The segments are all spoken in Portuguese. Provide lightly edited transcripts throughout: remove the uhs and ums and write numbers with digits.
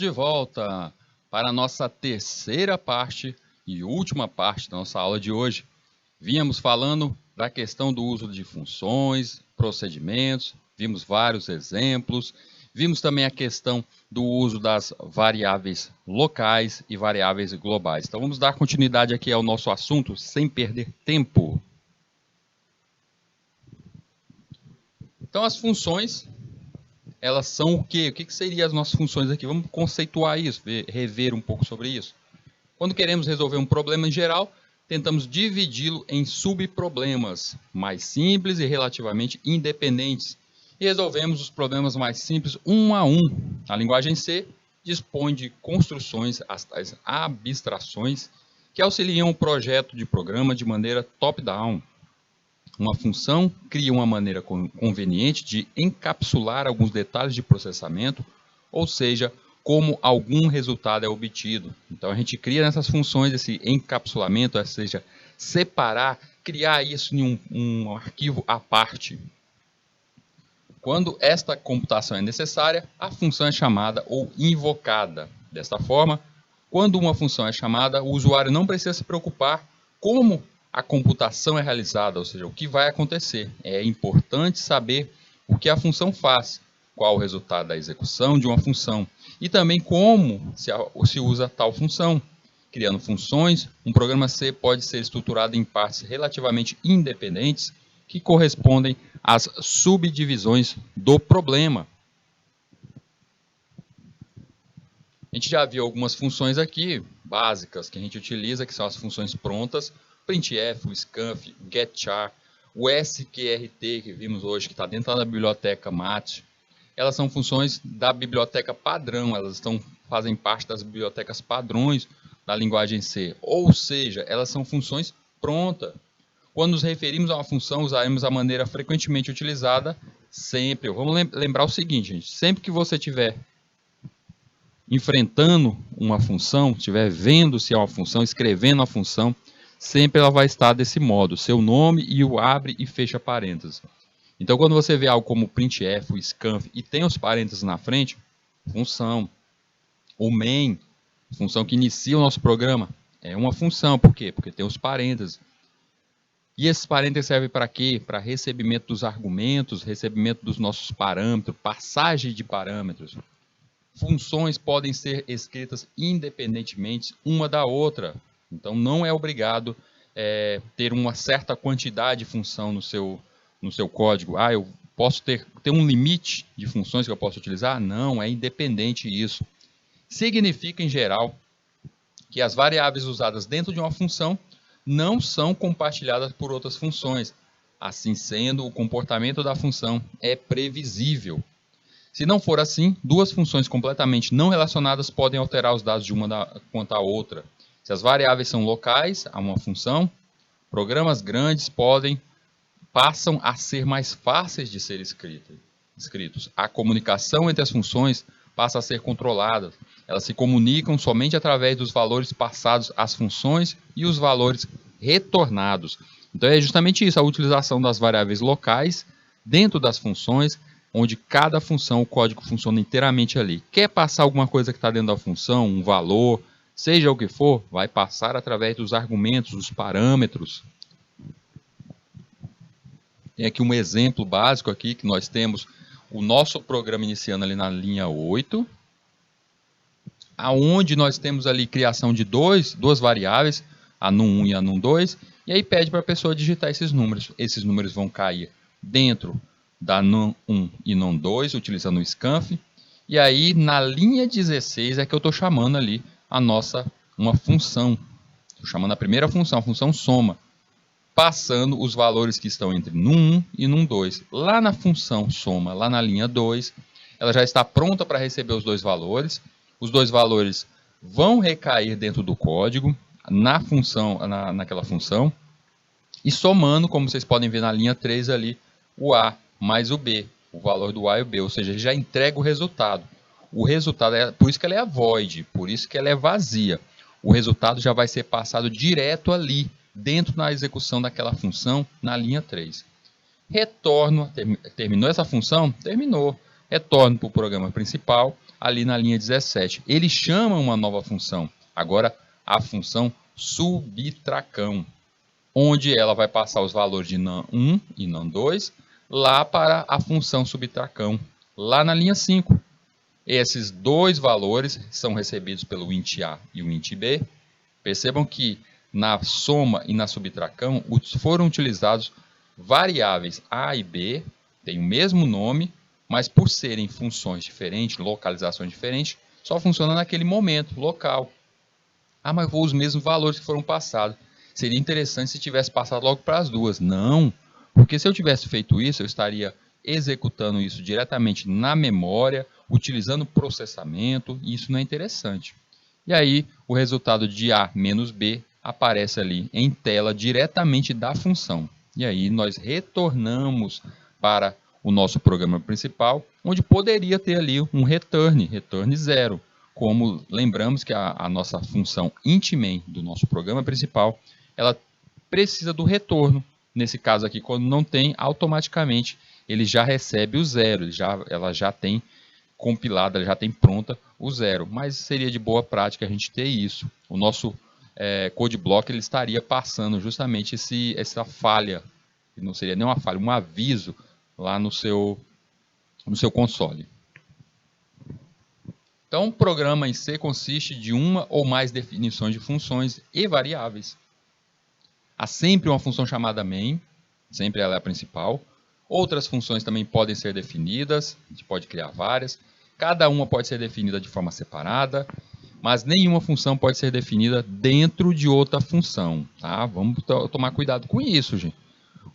de volta para a nossa terceira parte e última parte da nossa aula de hoje. Vínhamos falando da questão do uso de funções, procedimentos, vimos vários exemplos, vimos também a questão do uso das variáveis locais e variáveis globais. Então vamos dar continuidade aqui ao nosso assunto sem perder tempo. Então as funções, elas são o quê? O que seriam as nossas funções aqui? Vamos conceituar isso, rever um pouco sobre isso. Quando queremos resolver um problema em geral, tentamos dividi-lo em subproblemas mais simples e relativamente independentes. E resolvemos os problemas mais simples um a um. A linguagem C dispõe de construções, as tais abstrações, que auxiliam o projeto de programa de maneira top-down. Uma função cria uma maneira conveniente de encapsular alguns detalhes de processamento, ou seja, como algum resultado é obtido. Então a gente cria nessas funções esse encapsulamento, ou seja, separar, criar isso em um arquivo à parte. Quando esta computação é necessária, a função é chamada ou invocada. Desta forma, quando uma função é chamada, o usuário não precisa se preocupar como a computação é realizada, ou seja, o que vai acontecer. É importante saber o que a função faz, qual o resultado da execução de uma função e também como se usa tal função. Criando funções, um programa C pode ser estruturado em partes relativamente independentes que correspondem às subdivisões do problema. A gente já viu algumas funções aqui, básicas, que a gente utiliza, que são as funções prontas, printf, o scanf, o getchar, o sqrt, que vimos hoje, que está dentro da biblioteca MAT. Elas são funções da biblioteca padrão, elas fazem parte das bibliotecas padrões da linguagem C, ou seja, elas são funções prontas. Quando nos referimos a uma função, usaremos a maneira frequentemente utilizada sempre. Vamos lembrar o seguinte, gente, sempre que você estiver enfrentando uma função, estiver vendo se é uma função, escrevendo a função, sempre ela vai estar desse modo, seu nome e o abre e fecha parênteses. Então, quando você vê algo como printf, o scanf e tem os parênteses na frente, função. O main, função que inicia o nosso programa, é uma função. Por quê? Porque tem os parênteses. E esses parênteses servem para quê? Para recebimento dos argumentos, recebimento dos nossos parâmetros, passagem de parâmetros. Funções podem ser escritas independentemente uma da outra. Então, não é obrigado ter uma certa quantidade de função no seu código. Eu posso ter um limite de funções que eu posso utilizar? Não, é independente isso. Significa, em geral, que as variáveis usadas dentro de uma função não são compartilhadas por outras funções. Assim sendo, o comportamento da função é previsível. Se não for assim, duas funções completamente não relacionadas podem alterar os dados de uma quanto à outra. Se as variáveis são locais a uma função, programas grandes passam a ser mais fáceis de ser escritos. A comunicação entre as funções passa a ser controlada. Elas se comunicam somente através dos valores passados às funções e os valores retornados. Então é justamente isso, a utilização das variáveis locais dentro das funções, onde cada função, o código funciona inteiramente ali. Quer passar alguma coisa que está dentro da função, um valor, seja o que for, vai passar através dos argumentos, dos parâmetros. Tem aqui um exemplo básico aqui, que nós temos o nosso programa iniciando ali na linha 8, aonde nós temos ali criação de duas variáveis, a num1 e a num2, e aí pede para a pessoa digitar esses números. Esses números vão cair dentro da num1 e num2, utilizando o scanf, e aí na linha 16 é que eu estou chamando ali uma função. Estou chamando a primeira função, a função soma, passando os valores que estão entre num1 e num2. Lá na função soma, lá na linha 2, ela já está pronta para receber os dois valores. Os dois valores vão recair dentro do código, naquela função, e somando, como vocês podem ver na linha 3 ali, o A mais o B, o valor do A e o B, ou seja, ele já entrega o resultado. O resultado, por isso que ela é a void, por isso que ela é vazia. O resultado já vai ser passado direto ali, dentro da execução daquela função, na linha 3. Retorno, terminou essa função? Terminou. Retorno para o programa principal, ali na linha 17. Ele chama uma nova função, agora a função subtracão, onde ela vai passar os valores de NaN1 e NaN2 lá para a função subtracão, lá na linha 5. Esses dois valores são recebidos pelo int A e o int B. Percebam que na soma e na subtracão foram utilizados variáveis A e B, têm o mesmo nome, mas por serem funções diferentes, localizações diferentes, só funciona naquele momento, local. Ah, mas eu vou os mesmos valores que foram passados. Seria interessante se tivesse passado logo para as duas. Não, porque se eu tivesse feito isso, eu estaria executando isso diretamente na memória, utilizando processamento, e isso não é interessante. E aí, o resultado de A menos B aparece ali em tela diretamente da função. E aí, nós retornamos para o nosso programa principal, onde poderia ter ali um return 0. Como lembramos que a nossa função int_main do nosso programa principal, ela precisa do retorno. Nesse caso aqui, quando não tem, automaticamente ele já recebe o 0, ela já tem compilada, já tem pronta o 0. Mas seria de boa prática a gente ter isso. O nosso code block ele estaria passando justamente essa falha, não seria nem uma falha, um aviso lá no seu console. Então, o programa em C consiste de uma ou mais definições de funções e variáveis. Há sempre uma função chamada main, sempre ela é a principal. Outras funções também podem ser definidas, a gente pode criar várias. Cada uma pode ser definida de forma separada, mas nenhuma função pode ser definida dentro de outra função. Tá? Vamos tomar cuidado com isso, gente.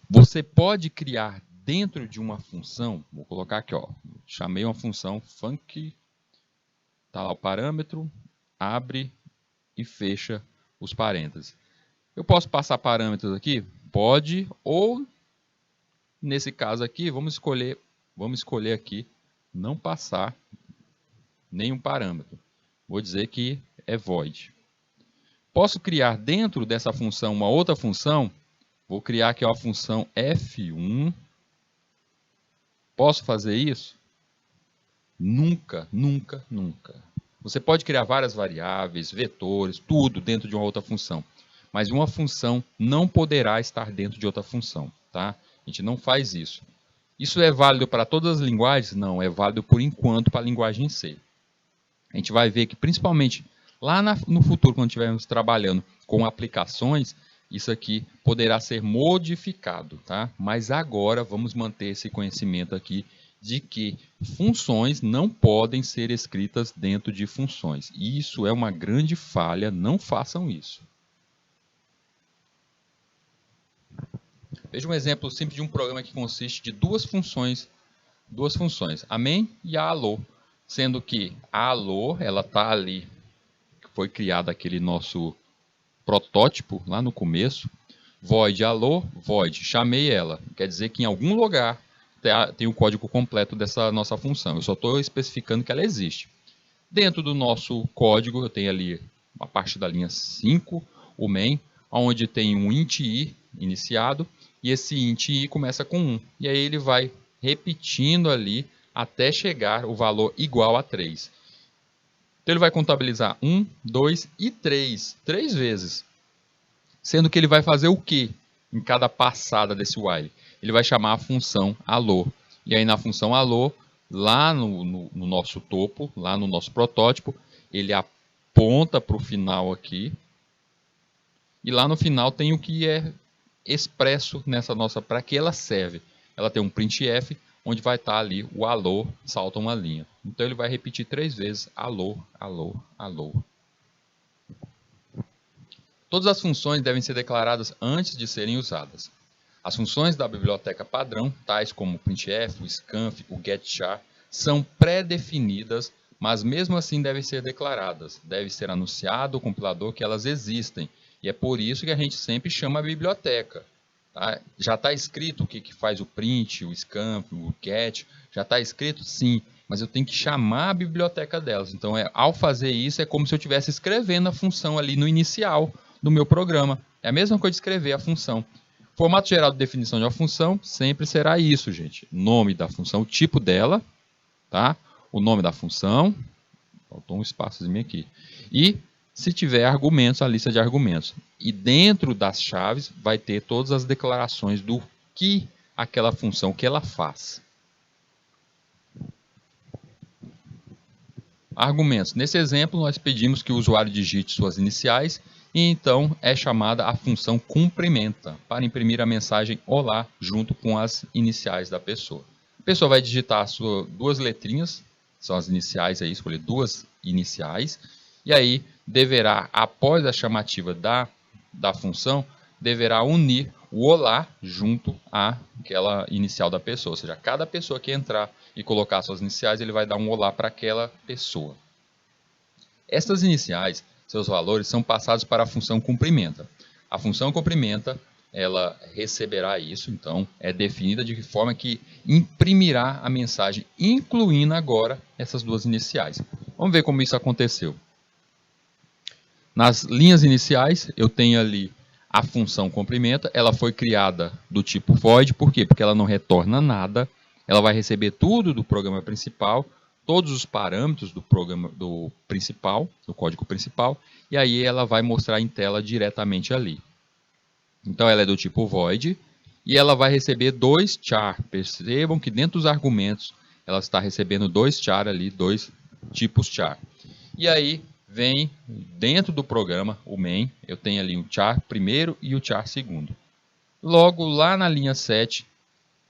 Você pode criar dentro de uma função, vou colocar aqui, ó, chamei uma função func, está lá o parâmetro, abre e fecha os parênteses. Eu posso passar parâmetros aqui? Pode, ou nesse caso aqui, vamos escolher aqui não passar nenhum parâmetro. Vou dizer que é void. Posso criar dentro dessa função uma outra função? Vou criar aqui uma função f1. Posso fazer isso? Nunca, nunca, nunca. Você pode criar várias variáveis, vetores, tudo dentro de uma outra função. Mas uma função não poderá estar dentro de outra função. Tá? A gente não faz isso. Isso é válido para todas as linguagens? Não, é válido por enquanto para a linguagem C. A gente vai ver que principalmente lá no futuro, quando estivermos trabalhando com aplicações, isso aqui poderá ser modificado. Tá? Mas agora vamos manter esse conhecimento aqui de que funções não podem ser escritas dentro de funções. Isso é uma grande falha, não façam isso. Veja um exemplo simples de um programa que consiste de duas funções, a main e a allo, sendo que a allo, ela está ali, foi criado aquele nosso protótipo lá no começo, void allo, void, chamei ela, quer dizer que em algum lugar tem o código completo dessa nossa função, eu só estou especificando que ela existe. Dentro do nosso código, eu tenho ali, a partir da linha 5, o main, onde tem um int i iniciado, e esse int i começa com 1. E aí ele vai repetindo ali até chegar o valor igual a 3. Então ele vai contabilizar 1, 2 e 3. 3 vezes. Sendo que ele vai fazer o quê em cada passada desse while? Ele vai chamar a função allo. E aí na função allo, lá no nosso topo, lá no nosso protótipo, ele aponta para o final aqui. E lá no final tem o que é expresso nessa nossa, para que ela serve. Ela tem um printf, onde vai estar ali o allo, salta uma linha. Então ele vai repetir 3 vezes allo, allo, allo. Todas as funções devem ser declaradas antes de serem usadas. As funções da biblioteca padrão, tais como o printf, o scanf, o getchar, são pré-definidas, mas mesmo assim devem ser declaradas. Deve ser anunciado ao compilador que elas existem. E é por isso que a gente sempre chama a biblioteca. Tá? Já está escrito o que faz o print, o scanf, o get. Já está escrito? Sim. Mas eu tenho que chamar a biblioteca delas. Então, ao fazer isso, é como se eu estivesse escrevendo a função ali no inicial do meu programa. É a mesma coisa de escrever a função. Formato geral de definição de uma função sempre será isso, gente. Nome da função, o tipo dela, tá? O nome da função, Faltou um espaçozinho aqui. E se tiver argumentos, a lista de argumentos. E dentro das chaves vai ter todas as declarações do que aquela função, o que ela faz. Argumentos. Nesse exemplo, nós pedimos que o usuário digite suas iniciais e então é chamada a função cumprimenta para imprimir a mensagem olá junto com as iniciais da pessoa. A pessoa vai digitar as suas duas letrinhas, são as iniciais aí, escolher duas iniciais, e aí deverá, após a chamativa da função, deverá unir o olá junto àquela inicial da pessoa. Ou seja, cada pessoa que entrar e colocar suas iniciais, ele vai dar um olá para aquela pessoa. Essas iniciais, seus valores, são passados para a função cumprimenta. A função cumprimenta, ela receberá isso, então é definida de forma que imprimirá a mensagem, incluindo agora essas duas iniciais. Vamos ver como isso aconteceu. Nas linhas iniciais, eu tenho ali a função cumprimenta, ela foi criada do tipo void, por quê? Porque ela não retorna nada, ela vai receber tudo do programa principal, todos os parâmetros do programa do código principal, e aí ela vai mostrar em tela diretamente ali. Então ela é do tipo void e ela vai receber dois char. Percebam que dentro dos argumentos ela está recebendo dois char ali, dois tipos char. E aí vem dentro do programa, o main, eu tenho ali o char primeiro e o char segundo. Logo lá na linha 7,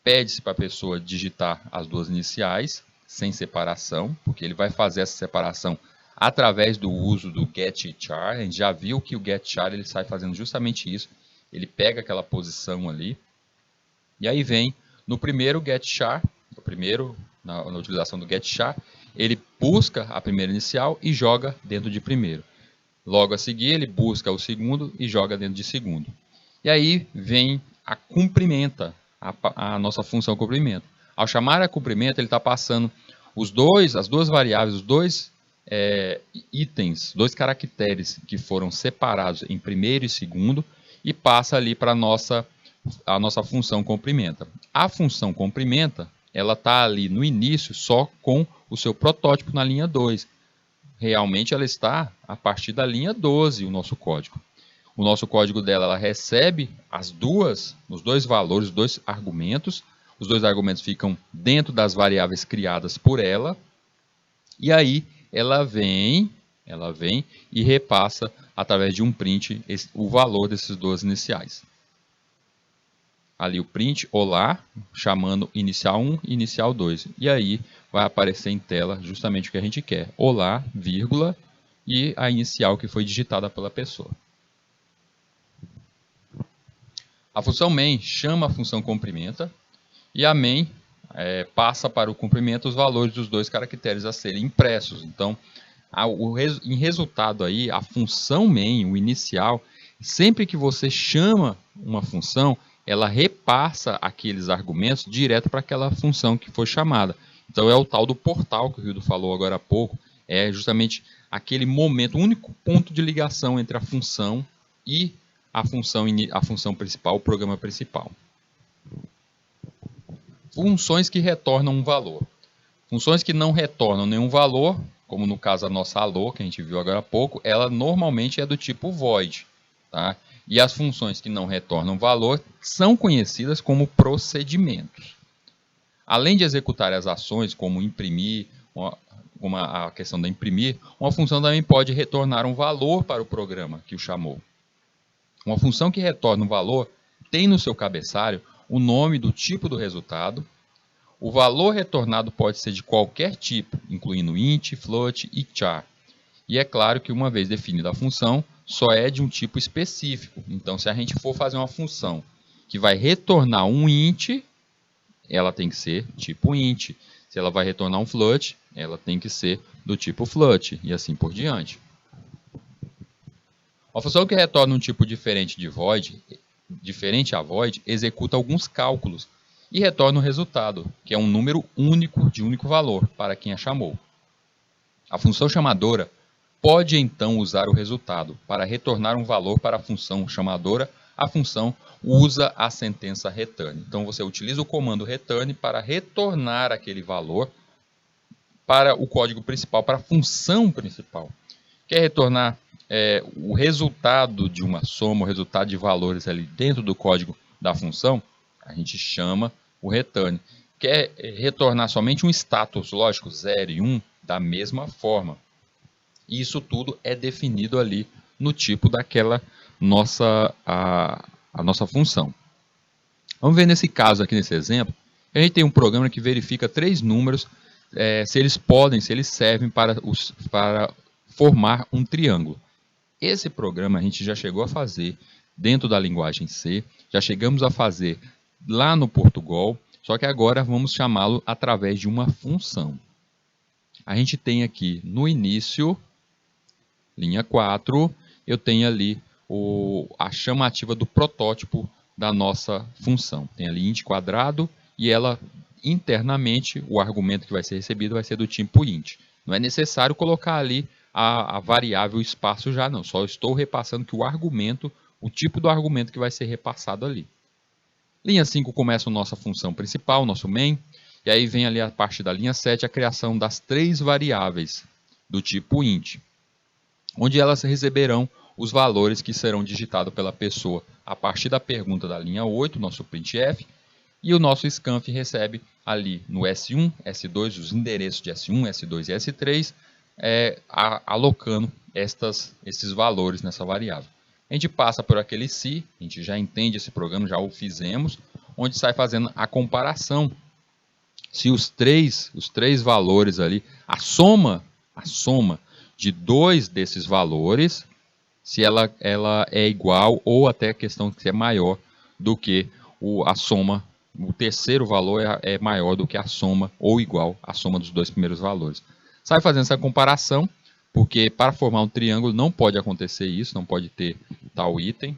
pede-se para a pessoa digitar as duas iniciais, sem separação, porque ele vai fazer essa separação através do uso do getChar. A gente já viu que o getChar ele sai fazendo justamente isso. Ele pega aquela posição ali, e aí vem no primeiro getChar, na utilização do getChar, ele busca a primeira inicial e joga dentro de primeiro. Logo a seguir, ele busca o segundo e joga dentro de segundo. E aí vem a cumprimenta, a nossa função cumprimenta. Ao chamar a cumprimenta, ele está passando as duas variáveis, os dois itens, dois caracteres que foram separados em primeiro e segundo, e passa ali para a nossa função cumprimenta. A função cumprimenta, ela está ali no início só com o seu protótipo na linha 2. Realmente ela está a partir da linha 12, o nosso código. O nosso código dela, ela recebe os dois valores, os dois argumentos. Os dois argumentos ficam dentro das variáveis criadas por ela. E aí ela vem e repassa através de um print o valor desses duas iniciais. Ali o print, olá, chamando inicial 1 e inicial 2. E aí vai aparecer em tela justamente o que a gente quer. Olá, vírgula, e a inicial que foi digitada pela pessoa. A função main chama a função cumprimenta e a main passa para o cumprimento os valores dos dois caracteres a serem impressos. Então, em resultado aí, a função main, o inicial, sempre que você chama uma função, ela repassa aqueles argumentos direto para aquela função que foi chamada. Então é o tal do portal que o Rildo falou agora há pouco, é justamente aquele momento, o único ponto de ligação entre a função e a função principal, o programa principal. Funções que retornam um valor. Funções que não retornam nenhum valor, como no caso a nossa alô, que a gente viu agora há pouco, ela normalmente é do tipo void. Tá? E as funções que não retornam valor são conhecidas como procedimentos. Além de executar as ações, como imprimir, como a questão da imprimir, uma função também pode retornar um valor para o programa que o chamou. Uma função que retorna um valor tem no seu cabeçalho o nome do tipo do resultado. O valor retornado pode ser de qualquer tipo, incluindo int, float e char. E é claro que uma vez definida a função, só é de um tipo específico. Então, se a gente for fazer uma função que vai retornar um int, ela tem que ser tipo int. Se ela vai retornar um float, ela tem que ser do tipo float, e assim por diante. A função que retorna um tipo diferente a void, executa alguns cálculos e retorna o resultado, que é um número único de único valor para quem a chamou. A função chamadora pode então usar o resultado para retornar um valor para a função chamadora. A função usa a sentença return. Então você utiliza o comando return para retornar aquele valor para o código principal, para a função principal. Quer retornar o resultado de uma soma, o resultado de valores ali dentro do código da função, a gente chama o return. Quer retornar somente um status lógico 0 e 1, da mesma forma. Isso tudo é definido ali no tipo daquela a nossa função. Vamos ver nesse caso aqui, nesse exemplo, a gente tem um programa que verifica 3 números, se eles servem para formar um triângulo. Esse programa a gente já chegou a fazer dentro da linguagem C, já chegamos a fazer lá no Portugal, só que agora vamos chamá-lo através de uma função. A gente tem aqui no início, linha 4, eu tenho ali a chamativa do protótipo da nossa função. Tem ali int quadrado e ela internamente, o argumento que vai ser recebido vai ser do tipo int. Não é necessário colocar ali a variável espaço já não, só estou repassando que o argumento, o tipo do argumento que vai ser repassado ali. Linha 5 começa a nossa função principal, nosso main, e aí vem ali a parte da linha 7, a criação das 3 variáveis do tipo int, onde elas receberão os valores que serão digitados pela pessoa a partir da pergunta da linha 8, nosso printf, e o nosso scanf recebe ali no S1, S2, os endereços de S1, S2 e S3, alocando esses valores nessa variável. A gente passa por aquele se, a gente já entende esse programa, já o fizemos, onde sai fazendo a comparação. Se os três valores ali, a soma de 2 desses valores, se ela é igual ou até a questão que é maior do que a soma, o terceiro valor é maior do que a soma ou igual à soma dos 2 primeiros valores. Sai fazendo essa comparação, porque para formar um triângulo não pode acontecer isso, não pode ter tal item.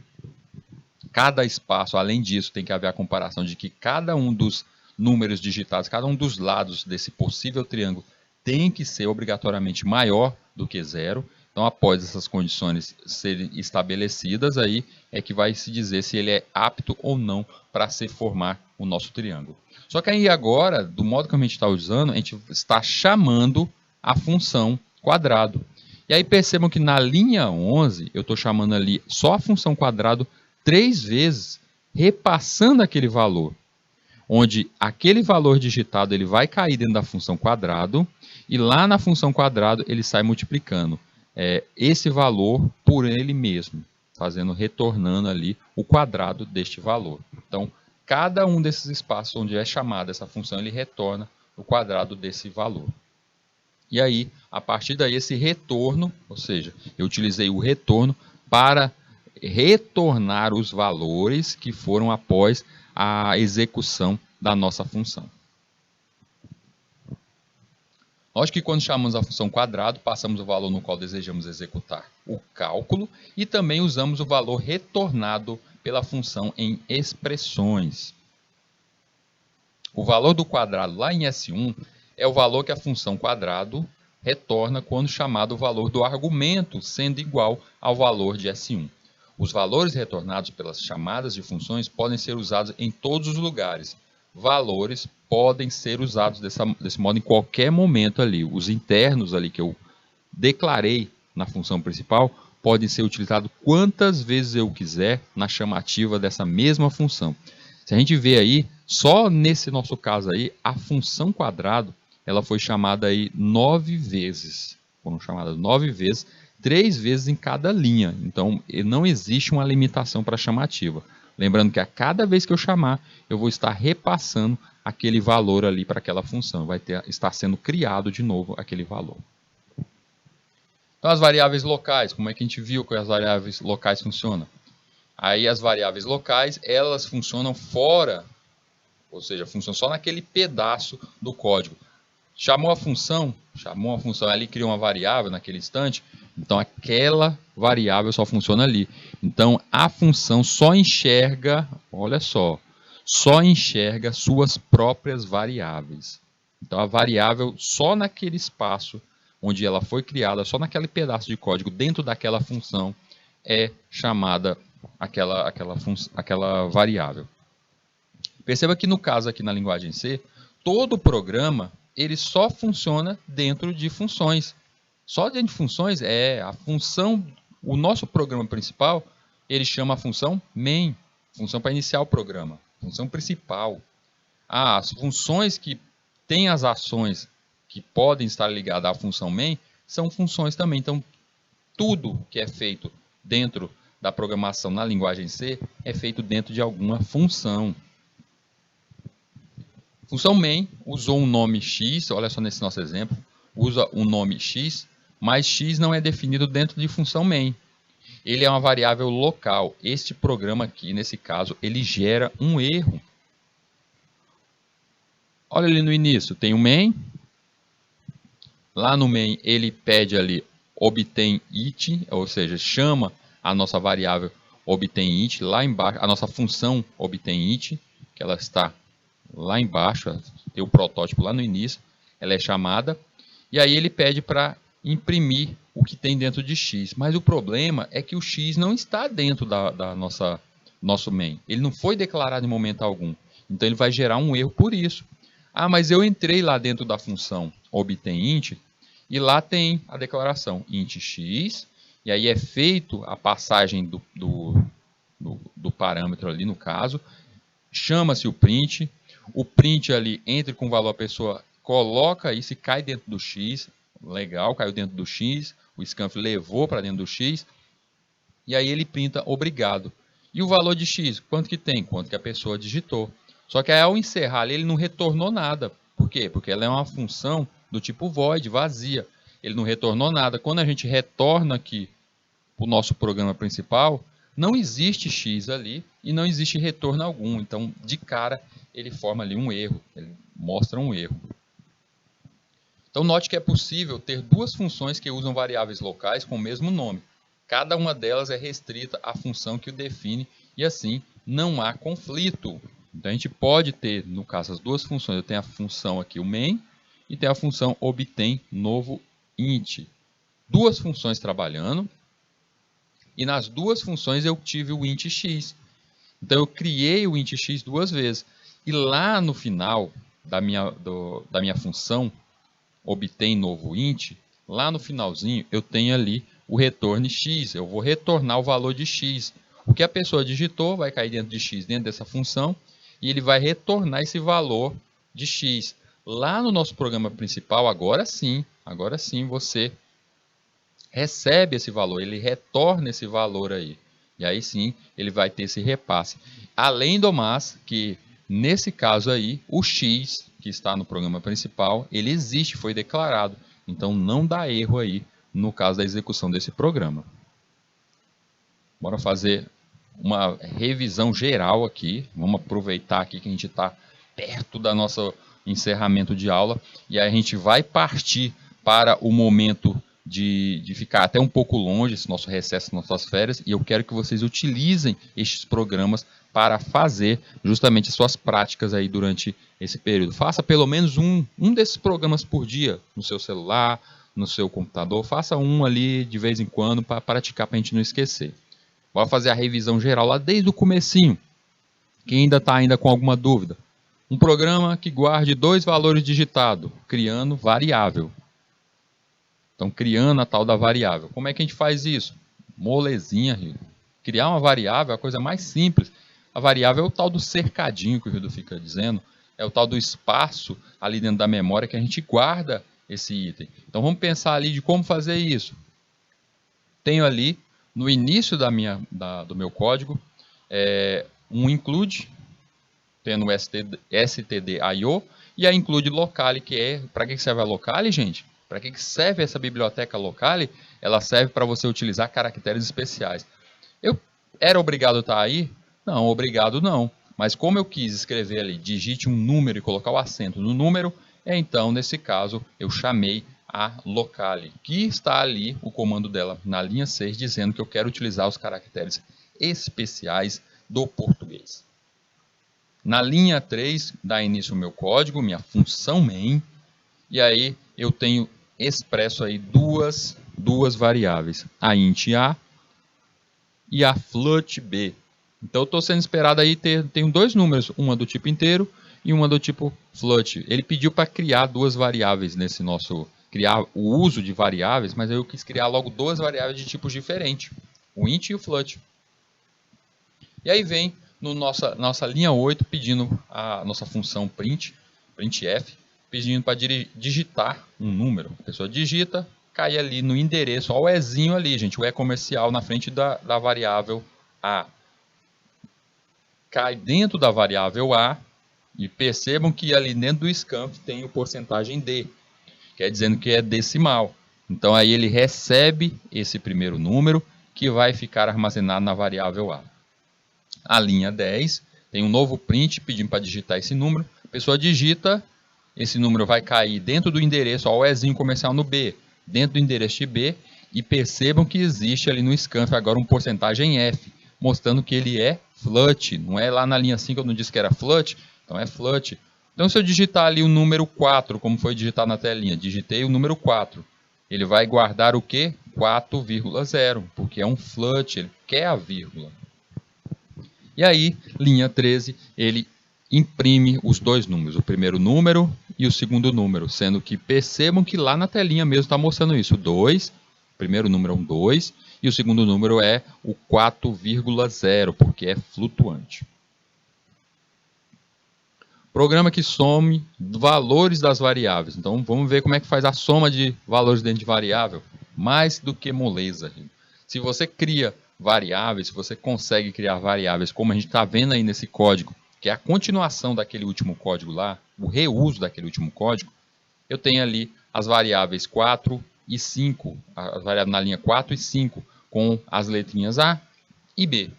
Cada espaço, além disso, tem que haver a comparação de que cada um dos números digitados, cada um dos lados desse possível triângulo tem que ser obrigatoriamente maior do que 0. Então, após essas condições serem estabelecidas, aí é que vai se dizer se ele é apto ou não para se formar o nosso triângulo. Só que aí agora, do modo que a gente está usando, a gente está chamando a função quadrado. E aí percebam que na linha 11, eu estou chamando ali só a função quadrado 3 vezes, repassando aquele valor, onde aquele valor digitado ele vai cair dentro da função quadrado, e lá na função quadrado ele sai multiplicando esse valor por ele mesmo, retornando ali o quadrado deste valor. Então, cada um desses espaços onde é chamada essa função, ele retorna o quadrado desse valor. E aí, a partir daí, esse retorno, ou seja, eu utilizei o retorno para retornar os valores que foram após a execução da nossa função. Lógico que quando chamamos a função quadrado, passamos o valor no qual desejamos executar o cálculo e também usamos o valor retornado pela função em expressões. O valor do quadrado lá em S1 é o valor que a função quadrado retorna quando chamado o valor do argumento, sendo igual ao valor de S1. Os valores retornados pelas chamadas de funções podem ser usados em todos os lugares. Valores podem ser usados desse modo em qualquer momento ali. Os internos ali que eu declarei na função principal podem ser utilizados quantas vezes eu quiser na chamativa dessa mesma função. Se a gente vê aí, só nesse nosso caso aí, a função quadrado, ela foi chamada aí 9 vezes. Foram chamadas 9 vezes, 3 vezes em cada linha. Então, não existe uma limitação para a chamativa. Lembrando que a cada vez que eu chamar, eu vou estar repassando aquele valor ali para aquela função. Vai estar sendo criado de novo aquele valor. Então, as variáveis locais, como é que a gente viu que as variáveis locais funcionam? Aí as variáveis locais, elas funcionam fora, ou seja, funcionam só naquele pedaço do código. Chamou a função ali, criou uma variável naquele instante, então aquela variável só funciona ali. Então a função só enxerga, olha só enxerga suas próprias variáveis. Então a variável só naquele espaço onde ela foi criada, só naquele pedaço de código dentro daquela função é chamada aquela variável. Perceba que no caso aqui na linguagem C, todo programa ele só funciona dentro de funções. Só dentro de funções é a função, o nosso programa principal, ele chama a função main, função para iniciar o programa, função principal. As funções que têm as ações que podem estar ligadas à função main são funções também. Então, tudo que é feito dentro da programação na linguagem C é feito dentro de alguma função. Função main usou um nome x, olha só nesse nosso exemplo, usa um nome x, mas x não é definido dentro de função main. Ele é uma variável local. Este programa aqui, nesse caso, ele gera um erro. Olha ali no início, tem o main. Lá no main ele pede ali obtém it, ou seja, chama a nossa variável obtém it. Lá embaixo, a nossa função obtém it, que ela está lá embaixo, tem o protótipo lá no início, ela é chamada. E aí ele pede para imprimir o que tem dentro de x. Mas o problema é que o x não está dentro da nosso main. Ele não foi declarado em momento algum. Então ele vai gerar um erro por isso. Mas eu entrei lá dentro da função obtém int e lá tem a declaração int x, e aí é feito a passagem do parâmetro ali no caso, chama-se o print ali entra com o valor, a pessoa coloca isso e cai dentro do x, legal, caiu dentro do x, o scanf levou para dentro do x, e aí ele printa obrigado. E o valor de x, quanto que tem? Quanto que a pessoa digitou. Só que aí, ao encerrar ali, ele não retornou nada. Por quê? Porque ela é uma função do tipo void, vazia. Ele não retornou nada. Quando a gente retorna aqui para o nosso programa principal, não existe x ali e não existe retorno algum. Então, de cara, ele forma ali um erro. Ele mostra um erro. Então, note que é possível ter duas funções que usam variáveis locais com o mesmo nome. Cada uma delas é restrita à função que o define e assim não há conflito. Então a gente pode ter, no caso, as duas funções. Eu tenho a função aqui, o main, e tenho a função obtém novo int. Duas funções trabalhando, e nas duas funções eu tive o int x. Então eu criei o int x duas vezes. E lá no final da minha função obtém novo int, lá no finalzinho eu tenho ali o retorno x. Eu vou retornar o valor de x. O que a pessoa digitou vai cair dentro de x, dentro dessa função, e ele vai retornar esse valor de x. Lá no nosso programa principal, agora sim você recebe esse valor, ele retorna esse valor aí. E aí sim, ele vai ter esse repasse. Além do mais, que nesse caso aí, o x que está no programa principal, ele existe, foi declarado. Então não dá erro aí no caso da execução desse programa. Bora fazer uma revisão geral aqui. Vamos aproveitar aqui que a gente está perto do nosso encerramento de aula. E aí a gente vai partir para o momento de ficar até um pouco longe, esse nosso recesso, nossas férias. E eu quero que vocês utilizem estes programas para fazer justamente as suas práticas aí durante esse período. Faça pelo menos um desses programas por dia no seu celular, no seu computador. Faça um ali de vez em quando para praticar, para a gente não esquecer. Vou fazer a revisão geral lá desde o comecinho. Quem ainda está com alguma dúvida? Um programa que guarde dois valores digitados, criando variável. Então, criando a tal da variável. Como é que a gente faz isso? Molezinha, Rio. Criar uma variável é a coisa mais simples. A variável é o tal do cercadinho que o Rio fica dizendo. É o tal do espaço ali dentro da memória que a gente guarda esse item. Então, vamos pensar ali de como fazer isso. Tenho ali no início do meu código, um include, tendo stdio, e a include locale, que é, para que serve a locale, gente? Para que serve essa biblioteca locale? Ela serve para você utilizar caracteres especiais. Eu era obrigado a estar aí? Não, obrigado não. Mas como eu quis escrever ali, digite um número e colocar o acento no número, então, nesse caso, eu chamei a locale, que está ali o comando dela na linha 6, dizendo que eu quero utilizar os caracteres especiais do português. Na linha 3, dá início ao meu código, minha função main, e aí eu tenho expresso aí duas variáveis, a int a e a float b. Então eu estou sendo esperado aí tenho dois números, uma do tipo inteiro e uma do tipo float. Ele pediu para criar duas variáveis nesse nosso... criar o uso de variáveis, mas eu quis criar logo duas variáveis de tipos diferentes. O int e o float. E aí vem no nossa linha 8 pedindo a nossa função printf, pedindo para digitar um número. A pessoa digita, cai ali no endereço, olha o ezinho ali, gente, o e comercial na frente da variável a. Cai dentro da variável a, e percebam que ali dentro do scanf tem o porcentagem d, quer dizendo que é decimal. Então aí ele recebe esse primeiro número que vai ficar armazenado na variável a. A linha 10 tem um novo print pedindo para digitar esse número. A pessoa digita, esse número vai cair dentro do endereço, ó, o ezinho comercial no B, dentro do endereço de B, e percebam que existe ali no scanf agora um porcentagem F, mostrando que ele é float. Não é lá na linha 5 eu não disse que era float, então é float. Então se eu digitar ali o número 4, como foi digitado na telinha, digitei o número 4, ele vai guardar o quê? 4,0, porque é um float, ele quer a vírgula. E aí, linha 13, ele imprime os dois números, o primeiro número e o segundo número, sendo que percebam que lá na telinha mesmo está mostrando isso, 2, o primeiro número é um 2, e o segundo número é o 4,0, porque é flutuante. Programa que some valores das variáveis. Então, vamos ver como é que faz a soma de valores dentro de variável. Mais do que moleza. Se você cria variáveis, se você consegue criar variáveis, como a gente está vendo aí nesse código, que é a continuação daquele último código lá, o reuso daquele último código, eu tenho ali as variáveis 4 e 5, as variáveis na linha 4 e 5, com as letrinhas A e B.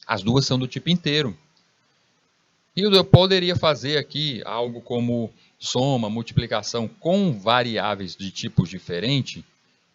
As duas são do tipo inteiro. E eu poderia fazer aqui algo como soma, multiplicação com variáveis de tipos diferentes.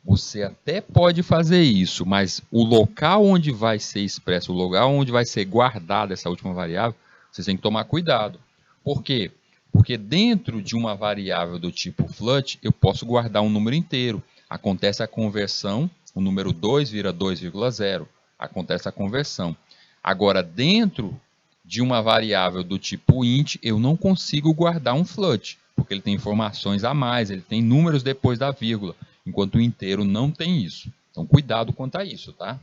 Você até pode fazer isso, mas o local onde vai ser expresso, o local onde vai ser guardada essa última variável, você tem que tomar cuidado. Por quê? Porque dentro de uma variável do tipo float, eu posso guardar um número inteiro. Acontece a conversão, o número 2 vira 2,0. Acontece a conversão. Agora, dentro de uma variável do tipo int, eu não consigo guardar um float, porque ele tem informações a mais, ele tem números depois da vírgula, enquanto o inteiro não tem isso. Então, cuidado quanto a isso, tá?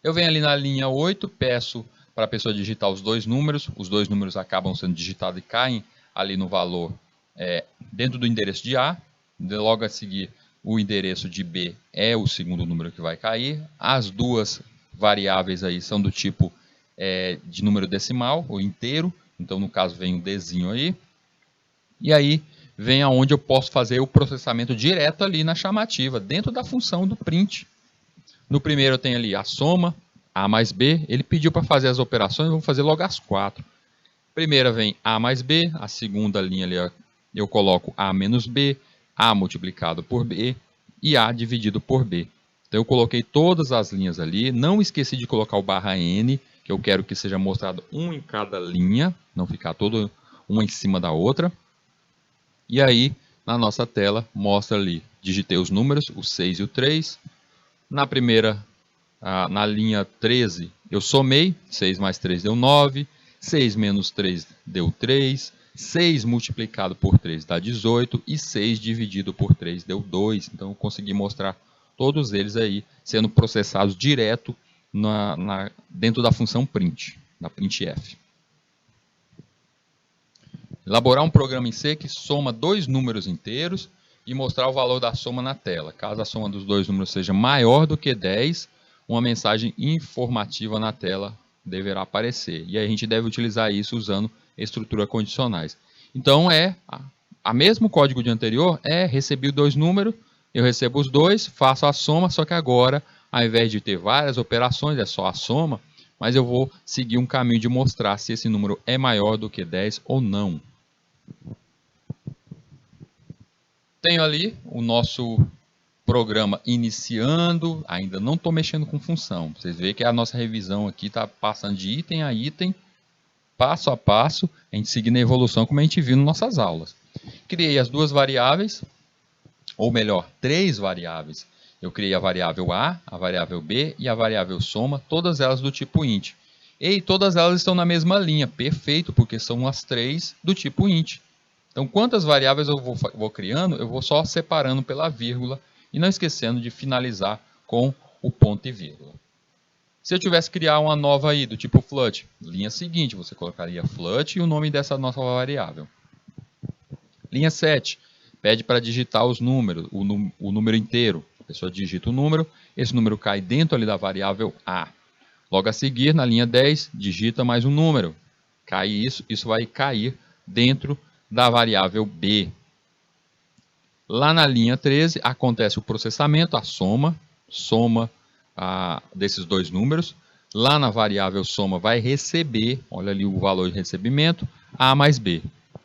Eu venho ali na linha 8, peço para a pessoa digitar os dois números acabam sendo digitados e caem ali no valor dentro do endereço de A, logo a seguir o endereço de B é o segundo número que vai cair, as duas variáveis aí são do tipo de número decimal, ou inteiro, então no caso vem um Dzinho aí, e aí vem aonde eu posso fazer o processamento direto ali na chamativa, dentro da função do print. No primeiro eu tenho ali a soma, A mais B, ele pediu para fazer as operações, vamos fazer logo as 4. Primeira vem A mais B, a segunda linha ali eu coloco A menos B, A multiplicado por B e A dividido por B. Então eu coloquei todas as linhas ali, não esqueci de colocar o barra N, que eu quero que seja mostrado um em cada linha, não ficar todo uma em cima da outra. E aí, na nossa tela, mostra ali, digitei os números, o 6 e o 3. Na primeira, na linha 13, eu somei, 6 mais 3 deu 9, 6 menos 3 deu 3, 6 multiplicado por 3 dá 18 e 6 dividido por 3 deu 2. Então eu consegui mostrar todos eles aí sendo processados direto dentro da função print, da printf. Elaborar um programa em C que soma dois números inteiros e mostrar o valor da soma na tela. Caso a soma dos dois números seja maior do que 10, uma mensagem informativa na tela deverá aparecer. E aí a gente deve utilizar isso usando estruturas condicionais. Então a mesmo código de anterior, recebi dois números, eu recebo os dois, faço a soma, só que agora, ao invés de ter várias operações, é só a soma, mas eu vou seguir um caminho de mostrar se esse número é maior do que 10 ou não. Tenho ali o nosso programa iniciando, ainda não estou mexendo com função. Vocês veem que a nossa revisão aqui está passando de item a item, passo a passo, a gente seguindo a evolução como a gente viu nas nossas aulas. Criei as duas variáveis, ou melhor, três variáveis. Eu criei a variável A, a variável B e a variável soma, todas elas do tipo int. E todas elas estão na mesma linha, perfeito, porque são as 3 do tipo int. Então, quantas variáveis eu vou criando, eu vou só separando pela vírgula e não esquecendo de finalizar com o ponto e vírgula. Se eu tivesse que criar uma nova aí, do tipo flut, linha seguinte, você colocaria flut e o nome dessa nossa variável. Linha 7, pede para digitar os números, o número inteiro. A pessoa digita o número, esse número cai dentro ali da variável A. Logo a seguir, na linha 10, digita mais um número. Cai isso vai cair dentro da variável B. Lá na linha 13, acontece o processamento, a soma desses dois números. Lá na variável soma vai receber, olha ali o valor de recebimento, A mais B.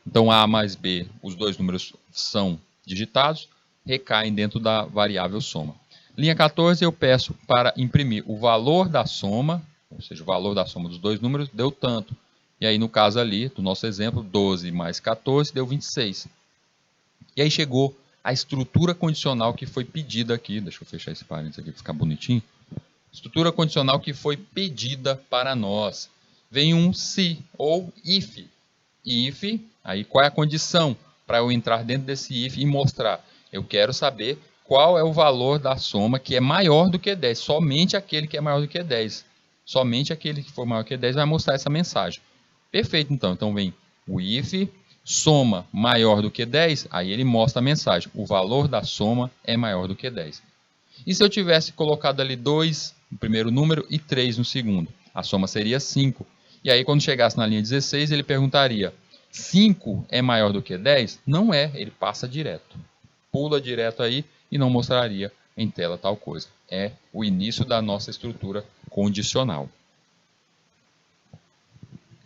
Então, A mais B, os dois números são digitados, recaem dentro da variável soma. Linha 14, eu peço para imprimir o valor da soma, ou seja, o valor da soma dos dois números deu tanto. E aí, no caso ali, do nosso exemplo, 12 mais 14 deu 26. E aí chegou a estrutura condicional que foi pedida aqui. Deixa eu fechar esse parênteses aqui para ficar bonitinho. Estrutura condicional que foi pedida para nós. Vem um se ou if. If, aí qual é a condição para eu entrar dentro desse if e mostrar? Eu quero saber qual é o valor da soma que é maior do que 10. Somente aquele que é maior do que 10. Somente aquele que for maior que 10 vai mostrar essa mensagem. Perfeito, então. Então vem o if, soma maior do que 10, aí ele mostra a mensagem. O valor da soma é maior do que 10. E se eu tivesse colocado ali 2 no primeiro número e 3 no segundo? A soma seria 5. E aí, quando chegasse na linha 16, ele perguntaria: 5 é maior do que 10? Não é, ele passa direto. Pula direto aí e não mostraria em tela tal coisa. É o início da nossa estrutura condicional.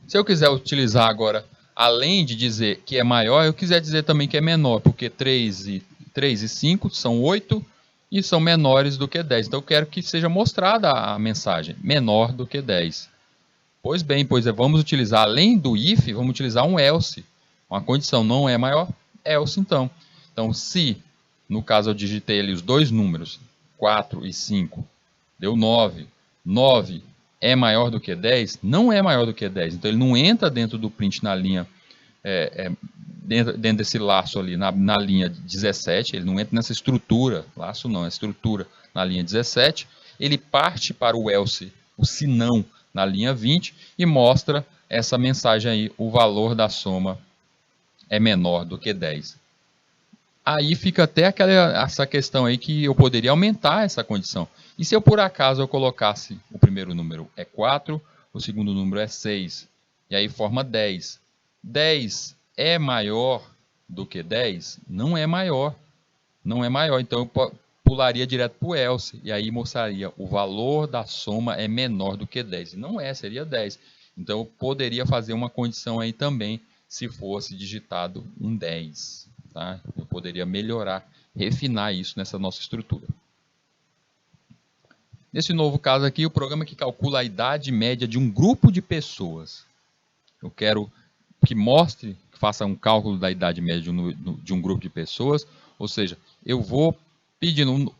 Se eu quiser utilizar agora, além de dizer que é maior, eu quiser dizer também que é menor, porque 3 e 5 são 8 e são menores do que 10. Então eu quero que seja mostrada a mensagem, menor do que 10. Pois bem, vamos utilizar, além do if, vamos utilizar um else. Uma condição não é maior, else então. Então se, no caso eu digitei ali os dois números, 4 e 5, deu 9. 9 é maior do que 10? Não é maior do que 10. Então ele não entra dentro do print na linha, dentro desse laço ali, na linha 17. Ele não entra nessa estrutura, laço não, é estrutura na linha 17. Ele parte para o else, o se não, na linha 20 e mostra essa mensagem aí, o valor da soma é menor do que 10. Aí fica até essa questão aí que eu poderia aumentar essa condição. E se eu por acaso eu colocasse o primeiro número é 4, o segundo número é 6, e aí forma 10. 10 é maior do que 10? Não é maior. Não é maior, então eu pularia direto para o else, e aí mostraria o valor da soma é menor do que 10. E não é, seria 10. Então eu poderia fazer uma condição aí também, se fosse digitado um 10. Tá? Eu poderia melhorar, refinar isso nessa nossa estrutura. Nesse novo caso aqui, o programa que calcula a idade média de um grupo de pessoas. Eu quero que mostre, que faça um cálculo da idade média de um grupo de pessoas, ou seja, eu vou pedindo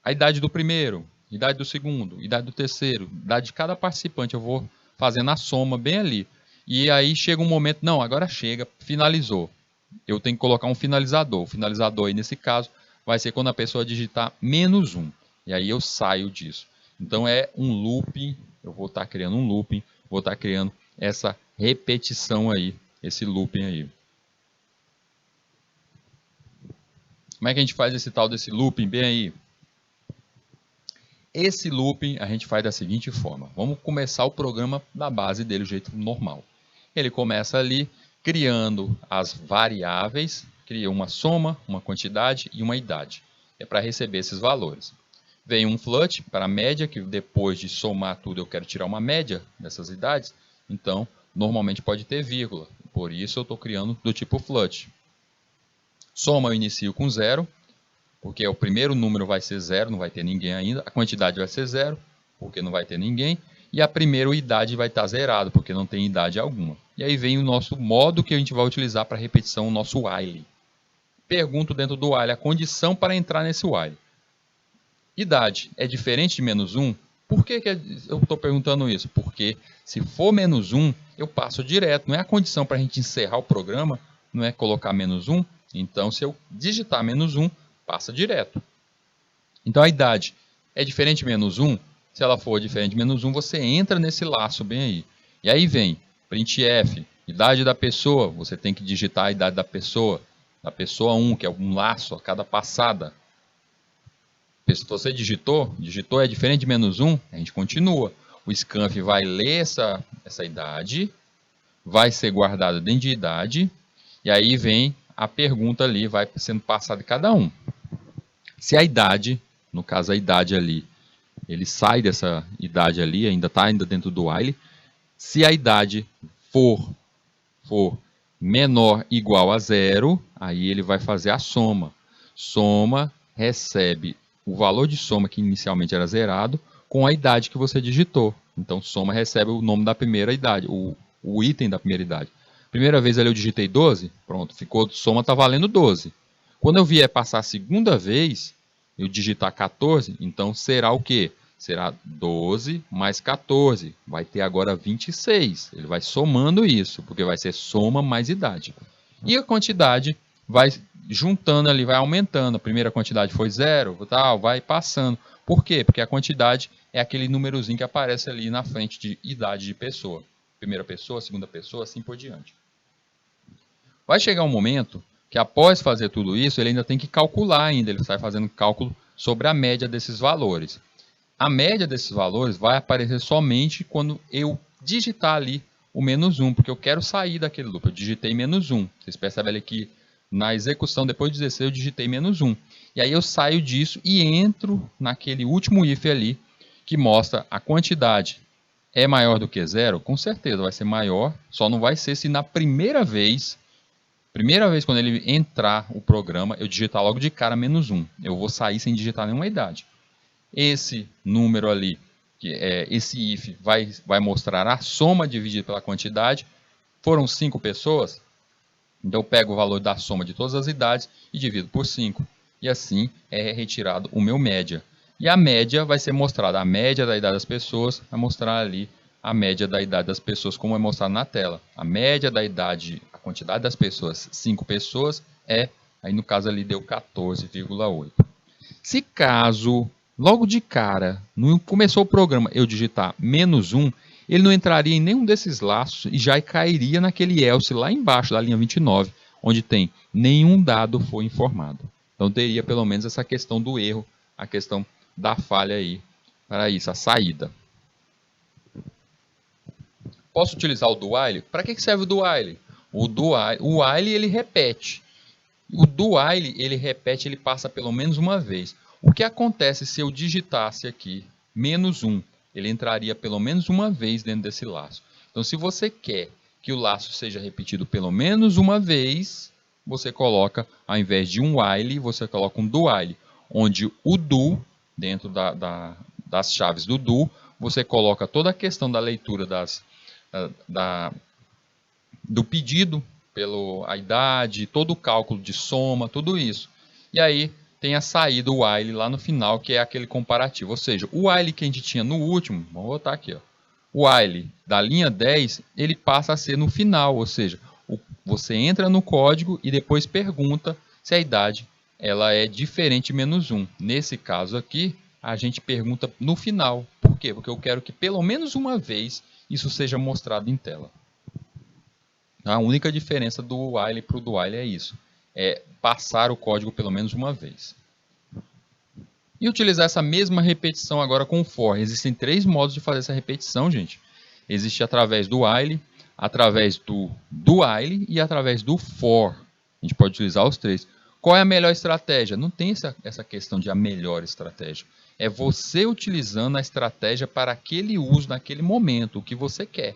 a idade do primeiro, idade do segundo, idade do terceiro, idade de cada participante, eu vou fazendo a soma bem ali. E aí chega um momento, não, agora chega, finalizou. Eu tenho que colocar um finalizador. O finalizador aí, nesse caso, vai ser quando a pessoa digitar -1. E aí eu saio disso. Então é um looping, eu vou estar criando um looping, vou estar criando essa repetição aí, esse looping aí. Como é que a gente faz esse tal desse looping bem aí? Esse looping a gente faz da seguinte forma. Vamos começar o programa da base dele, do jeito normal. Ele começa ali criando as variáveis, cria uma soma, uma quantidade e uma idade. É para receber esses valores. Vem um flut para a média, que depois de somar tudo eu quero tirar uma média dessas idades. Então, normalmente pode ter vírgula. Por isso eu estou criando do tipo flut. Soma eu inicio com 0, porque o primeiro número vai ser 0, não vai ter ninguém ainda. A quantidade vai ser 0, porque não vai ter ninguém. E a primeira idade vai estar zerado, porque não tem idade alguma. E aí vem o nosso modo que a gente vai utilizar para repetição, o nosso while. Pergunto dentro do while a condição para entrar nesse while. Idade é diferente de -1? Por que eu estou perguntando isso? Porque se for menos 1, eu passo direto. Não é a condição para a gente encerrar o programa, não é colocar menos 1. Então, se eu digitar menos 1, passa direto. Então, a idade é diferente de menos 1. Se ela for diferente de menos 1, você entra nesse laço bem aí. E aí vem printf, idade da pessoa. Você tem que digitar a idade da pessoa 1, que é um laço a cada passada. Se você digitou é diferente de menos 1, a gente continua. O scanf vai ler essa idade, vai ser guardado dentro de idade, e aí vem a pergunta ali, vai sendo passada de cada um. Se a idade, no caso a idade ali, ele sai dessa idade ali, ainda está dentro do while, se a idade for menor ou igual a 0, aí ele vai fazer a soma. Soma recebe o valor de soma que inicialmente era zerado com a idade que você digitou. Então, soma recebe o nome da primeira idade, o item da primeira idade. Primeira vez ali eu digitei 12, pronto, ficou, soma está valendo 12. Quando eu vier passar a segunda vez, eu digitar 14, então será o quê? Será 12 mais 14. Vai ter agora 26. Ele vai somando isso, porque vai ser soma mais idade. E a quantidade vai juntando ali, vai aumentando. A primeira quantidade foi 0, tal, vai passando. Por quê? Porque a quantidade é aquele númerozinho que aparece ali na frente de idade de pessoa. Primeira pessoa, segunda pessoa, assim por diante. Vai chegar um momento que após fazer tudo isso, ele ainda tem que calcular ainda. Ele sai fazendo cálculo sobre a média desses valores. A média desses valores vai aparecer somente quando eu digitar ali o menos 1, porque eu quero sair daquele loop. Eu digitei menos 1. Vocês percebem ali que na execução, depois de 16, eu digitei menos 1. E aí eu saio disso e entro naquele último if ali, que mostra a quantidade. É maior do que 0? Com certeza vai ser maior, só não vai ser se na primeira vez quando ele entrar o programa, eu digitar logo de cara menos 1. Eu vou sair sem digitar nenhuma idade. Esse número ali, esse if, vai mostrar a soma dividida pela quantidade. Foram 5 pessoas, então eu pego o valor da soma de todas as idades e divido por 5. E assim é retirado o meu média. E a média vai ser mostrada, a média da idade das pessoas vai mostrar ali a média da idade das pessoas, como é mostrado na tela. A média da idade, a quantidade das pessoas, 5 pessoas, aí no caso ali deu 14,8. Se caso, logo de cara, não começou o programa, eu digitar menos 1, ele não entraria em nenhum desses laços e já cairia naquele else lá embaixo da linha 29, onde tem nenhum dado foi informado. Então teria pelo menos essa questão do erro, a questão da falha aí, para isso, a saída. Posso utilizar o do while? Para que serve o do while? O while ele repete. O do while ele repete, ele passa pelo menos uma vez. O que acontece se eu digitasse aqui menos 1? Ele entraria pelo menos uma vez dentro desse laço. Então, se você quer que o laço seja repetido pelo menos uma vez, você coloca, ao invés de um while, você coloca um do while, onde o do, dentro das chaves do do, você coloca toda a questão da leitura do pedido, a idade, todo o cálculo de soma, tudo isso. E aí tem a saída, o while lá no final, que é aquele comparativo. Ou seja, o while que a gente tinha no último, vamos botar aqui, ó, o while da linha 10, ele passa a ser no final, ou seja, você entra no código e depois pergunta se a idade ela é diferente de menos 1. Nesse caso aqui, a gente pergunta no final. Por quê? Porque eu quero que pelo menos uma vez isso seja mostrado em tela. A única diferença do while para o do while é isso. É passar o código pelo menos uma vez. E utilizar essa mesma repetição agora com o for. Existem 3 modos de fazer essa repetição, gente. Existe através do while, através do while e através do for. A gente pode utilizar os 3. Qual é a melhor estratégia? Não tem essa questão de a melhor estratégia. É você utilizando a estratégia para aquele uso naquele momento, o que você quer.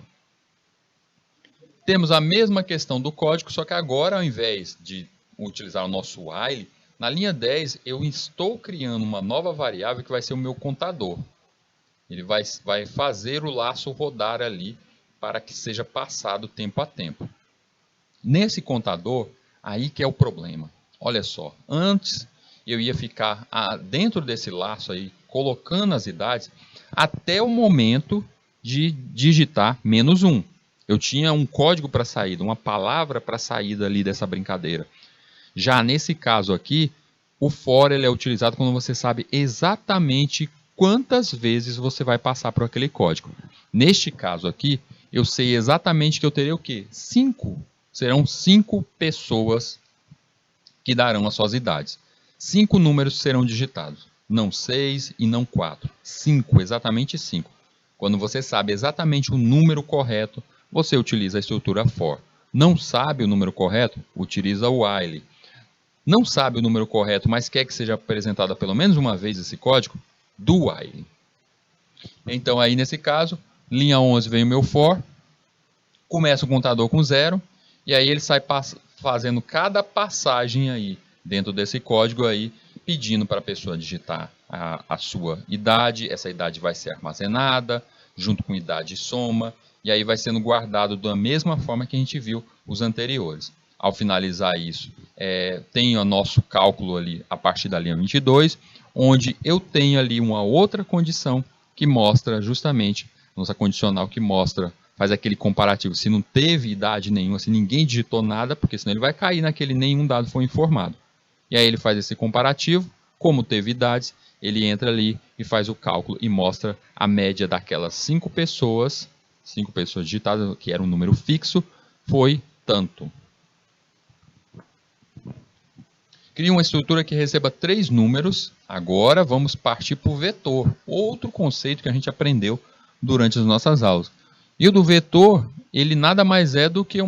Temos a mesma questão do código, só que agora, ao invés de utilizar o nosso while, na linha 10 eu estou criando uma nova variável que vai ser o meu contador. Ele vai fazer o laço rodar ali para que seja passado tempo a tempo. Nesse contador, aí que é o problema. Olha só, antes eu ia ficar dentro desse laço aí, colocando as idades, até o momento de digitar -1. Eu tinha um código para saída, uma palavra para saída ali dessa brincadeira. Já nesse caso aqui, o for ele é utilizado quando você sabe exatamente quantas vezes você vai passar por aquele código. Neste caso aqui, eu sei exatamente que eu terei o quê? 5. Serão 5 pessoas que darão as suas idades. 5 números serão digitados. Não 6 e não 4. 5, exatamente 5. Quando você sabe exatamente o número correto, você utiliza a estrutura for. Não sabe o número correto? Utiliza o while. Não sabe o número correto, mas quer que seja apresentada pelo menos uma vez esse código? Do while. Então aí nesse caso, linha 11 vem o meu for, começa o contador com 0, e aí ele sai fazendo cada passagem aí dentro desse código aí, pedindo para a pessoa digitar a sua idade. Essa idade vai ser armazenada, junto com idade e soma, e aí vai sendo guardado da mesma forma que a gente viu os anteriores. Ao finalizar isso, tem o nosso cálculo ali a partir da linha 22, onde eu tenho ali uma outra condição que mostra justamente, nossa condicional que mostra, faz aquele comparativo, se não teve idade nenhuma, se ninguém digitou nada, porque senão ele vai cair naquele nenhum dado foi informado. E aí ele faz esse comparativo, como teve idades, ele entra ali e faz o cálculo e mostra a média daquelas 5 pessoas digitadas, que era um número fixo, foi tanto. Cria uma estrutura que receba 3 números. Agora vamos partir para o vetor, outro conceito que a gente aprendeu durante as nossas aulas. E o do vetor, ele nada mais é do que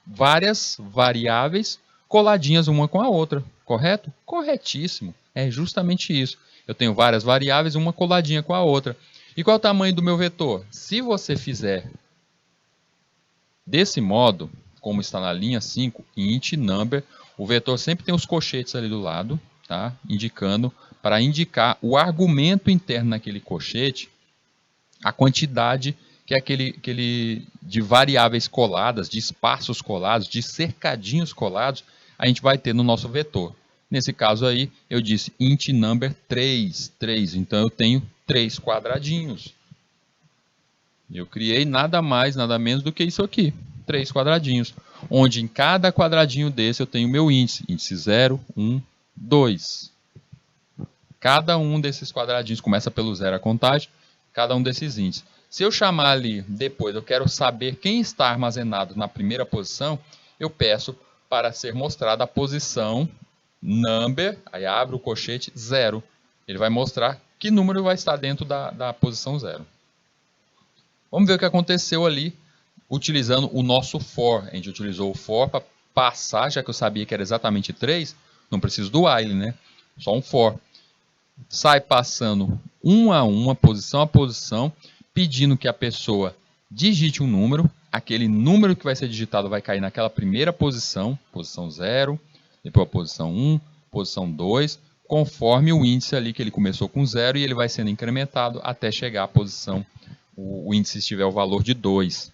várias variáveis coladinhas uma com a outra, correto? Corretíssimo, é justamente isso. Eu tenho várias variáveis, uma coladinha com a outra. E qual é o tamanho do meu vetor? Se você fizer desse modo, como está na linha 5, int number, o vetor sempre tem os colchetes ali do lado, tá? Para indicar o argumento interno naquele colchete, a quantidade que é aquele de variáveis coladas, de espaços colados, de cercadinhos colados, a gente vai ter no nosso vetor. Nesse caso aí, eu disse int number 3, então eu tenho 3 quadradinhos. Eu criei nada mais, nada menos do que isso aqui, 3 quadradinhos, onde em cada quadradinho desse eu tenho o meu índice 0, 1, 2. Cada um desses quadradinhos começa pelo 0 a contagem, cada um desses índices. Se eu chamar ali depois, eu quero saber quem está armazenado na primeira posição, eu peço para ser mostrada a posição number, aí abre o colchete 0. Ele vai mostrar que número vai estar dentro da posição 0. Vamos ver o que aconteceu ali utilizando o nosso for. A gente utilizou o for para passar, já que eu sabia que era exatamente 3, não preciso do while, né? Só um for. Sai passando um a uma, posição a posição, pedindo que a pessoa digite um número. Aquele número que vai ser digitado vai cair naquela primeira posição, posição 0, depois a posição 1, posição 2, conforme o índice ali que ele começou com 0 e ele vai sendo incrementado até chegar à posição, o índice estiver o valor de 2.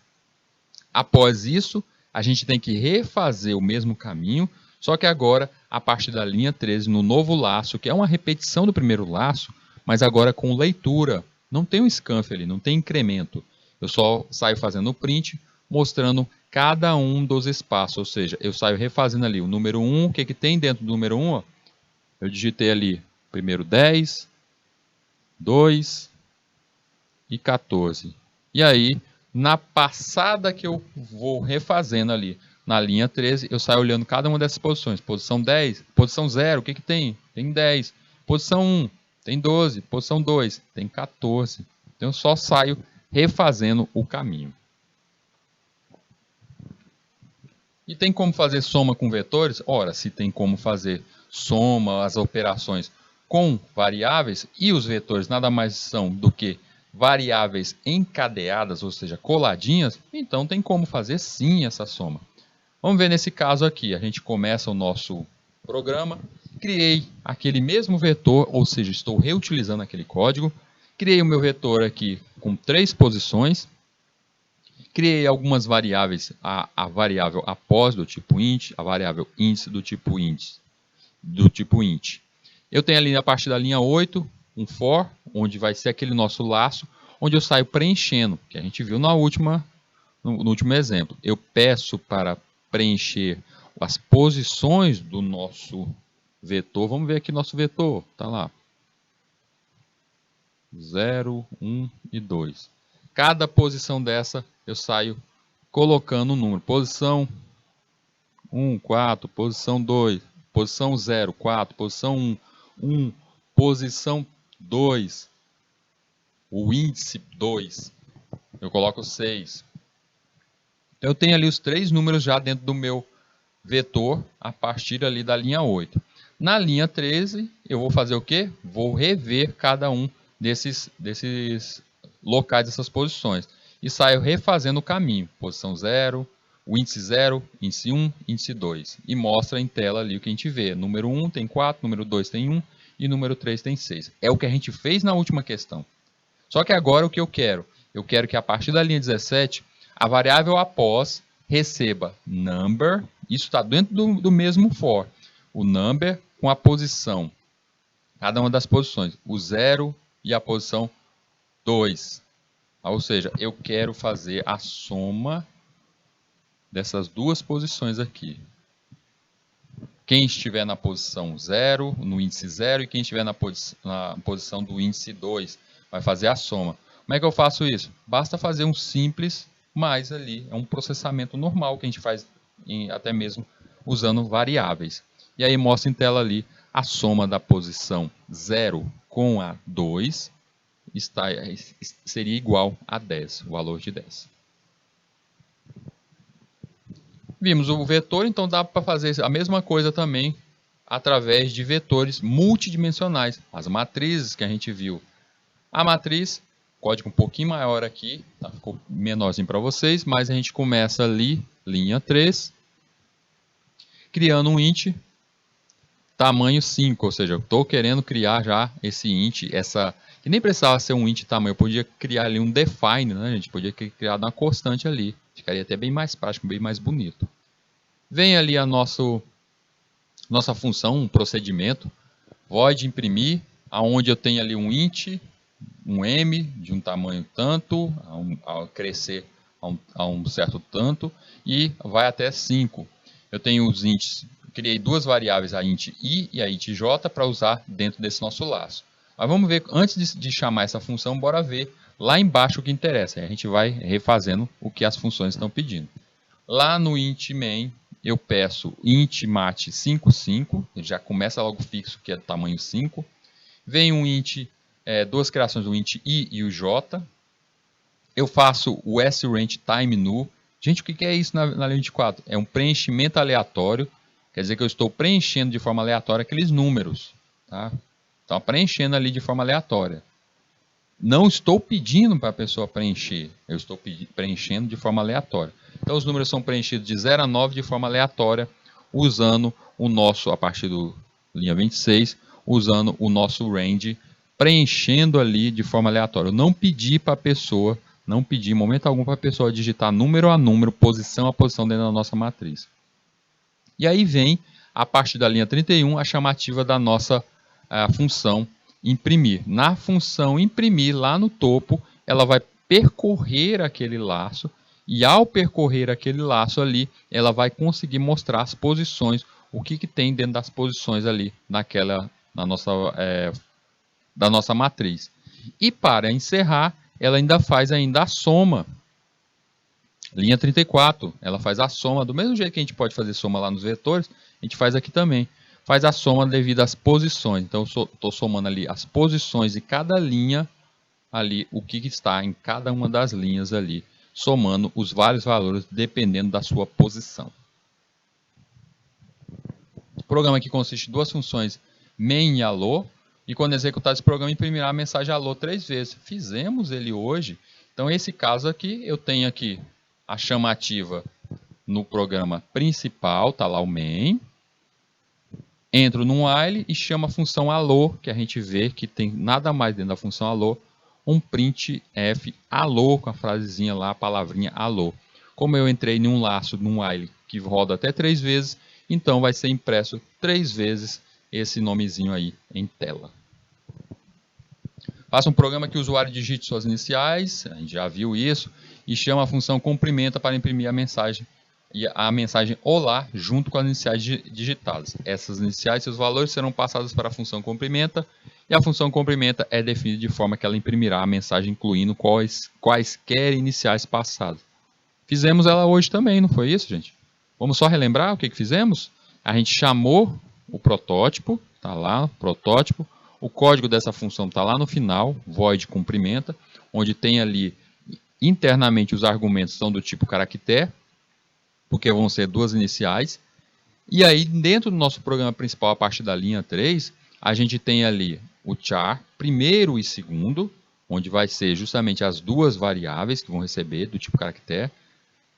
Após isso, a gente tem que refazer o mesmo caminho, só que agora, a partir da linha 13, no novo laço, que é uma repetição do primeiro laço, mas agora com leitura. Não tem um scanf ali, não tem incremento. Eu só saio fazendo o print, mostrando cada um dos espaços. Ou seja, eu saio refazendo ali o número 1. O que tem dentro do número 1? Eu digitei ali primeiro 10, 2 e 14. E aí, na passada que eu vou refazendo ali, na linha 13, eu saio olhando cada uma dessas posições. Posição 10, posição 0, o que tem? Tem 10. Posição 1, tem 12. Posição 2, tem 14. Então eu só saio refazendo o caminho. E tem como fazer soma com vetores? Ora, se tem como fazer soma, as operações com variáveis, e os vetores nada mais são do que variáveis encadeadas, ou seja, coladinhas, então tem como fazer sim essa soma. Vamos ver nesse caso aqui, a gente começa o nosso programa, criei aquele mesmo vetor, ou seja, estou reutilizando aquele código, criei o meu vetor aqui com 3 posições, criei algumas variáveis, a variável após do tipo int, a variável índice do tipo int. Eu tenho ali a partir da linha 8, um for, onde vai ser aquele nosso laço, onde eu saio preenchendo, que a gente viu no último exemplo. Eu peço para preencher as posições do nosso vetor. Vamos ver aqui nosso vetor, tá lá. 0, 1 e 2. Cada posição dessa eu saio colocando um número. Posição 1, 4, posição 2, posição 0, 4, posição 1, 1, posição 2, o índice 2, eu coloco 6. Então eu tenho ali os 3 números já dentro do meu vetor a partir ali da linha 8. Na linha 13, eu vou fazer o quê? Vou rever cada um desses locais, dessas posições. E saio refazendo o caminho. Posição 0, o índice 0, índice 1, índice 2. E mostra em tela ali o que a gente vê. Número 1 tem 4, número 2 tem 1 e número 3 tem 6. É o que a gente fez na última questão. Só que agora o que eu quero? Eu quero que a partir da linha 17, a variável após receba number, isso está dentro do mesmo for, o number com a posição, cada uma das posições, o 0 e a posição 2. Ou seja, eu quero fazer a soma dessas duas posições aqui. Quem estiver na posição 0, no índice 0, e quem estiver na posição do índice 2, vai fazer a soma. Como é que eu faço isso? Basta fazer um simples mais ali. É um processamento normal que a gente faz até mesmo usando variáveis. E aí mostra em tela ali a soma da posição 0 com a 2 seria igual a 10, o valor de 10. Vimos o vetor, então dá para fazer a mesma coisa também através de vetores multidimensionais, as matrizes que a gente viu. A matriz, código um pouquinho maior aqui, tá? Ficou menorzinho para vocês, mas a gente começa ali, linha 3, criando um int tamanho 5, ou seja, eu estou querendo criar já esse int, que nem precisava ser um int tamanho, eu podia criar ali um define, né? A gente podia criar uma constante ali, ficaria até bem mais prático, bem mais bonito. Vem ali a nossa função, um procedimento, void imprimir, aonde eu tenho ali um int, um m de um tamanho tanto, a crescer a um certo tanto, e vai até 5. Eu tenho os ints, criei duas variáveis, a int i e a int j, para usar dentro desse nosso laço. Mas vamos ver, antes de chamar essa função, bora ver lá embaixo o que interessa. Aí a gente vai refazendo o que as funções estão pedindo. Lá no int main, eu peço int mat 55, ele já começa logo fixo, que é do tamanho 5. Vem um int, duas criações, o int i e o j. Eu faço o sRange time null. Gente, o que é isso na linha 24? É um preenchimento aleatório, quer dizer que eu estou preenchendo de forma aleatória aqueles números. Tá? Então, preenchendo ali de forma aleatória. Não estou pedindo para a pessoa preencher, eu estou preenchendo de forma aleatória. Então, os números são preenchidos de 0 a 9 de forma aleatória, usando o nosso, a partir do linha 26, usando o nosso range, preenchendo ali de forma aleatória. Eu não pedi para a pessoa, não pedi em momento algum para a pessoa digitar número a número, posição a posição dentro da nossa matriz. E aí vem, a partir da linha 31, a chamativa da nossa função imprimir. Na função imprimir, lá no topo, ela vai percorrer aquele laço, e ao percorrer aquele laço ali, ela vai conseguir mostrar as posições, o que tem dentro das posições ali da nossa matriz. E para encerrar, ela ainda faz a soma. Linha 34, ela faz a soma, do mesmo jeito que a gente pode fazer soma lá nos vetores, a gente faz aqui também. Faz a soma devido às posições. Então, eu estou somando ali as posições de cada linha, ali o que está em cada uma das linhas ali, somando os vários valores dependendo da sua posição. O programa aqui consiste de duas funções, main e allo, e quando executar esse programa, imprimirá a mensagem allo 3 vezes. Fizemos ele hoje, então esse caso aqui, eu tenho aqui a chamativa no programa principal, está lá o main. Entro no while e chamo a função allo, que a gente vê que tem nada mais dentro da função allo, um printf allo, com a frasezinha lá, a palavrinha allo. Como eu entrei em um laço, num while, que roda até 3 vezes, então vai ser impresso 3 vezes esse nomezinho aí em tela. Faça um programa que o usuário digite suas iniciais, a gente já viu isso, e chama a função comprimenta para imprimir a mensagem olá junto com as iniciais digitadas. Essas iniciais e seus valores serão passados para a função comprimenta, e a função comprimenta é definida de forma que ela imprimirá a mensagem incluindo quaisquer iniciais passadas. Fizemos ela hoje também, não foi isso, gente? Vamos só relembrar o que fizemos? A gente chamou o protótipo, está lá, protótipo. O código dessa função está lá no final, void cumprimenta, onde tem ali internamente os argumentos são do tipo caractere, porque vão ser duas iniciais. E aí, dentro do nosso programa principal, a partir da linha 3, a gente tem ali o char, primeiro e segundo, onde vai ser justamente as duas variáveis que vão receber do tipo caractere.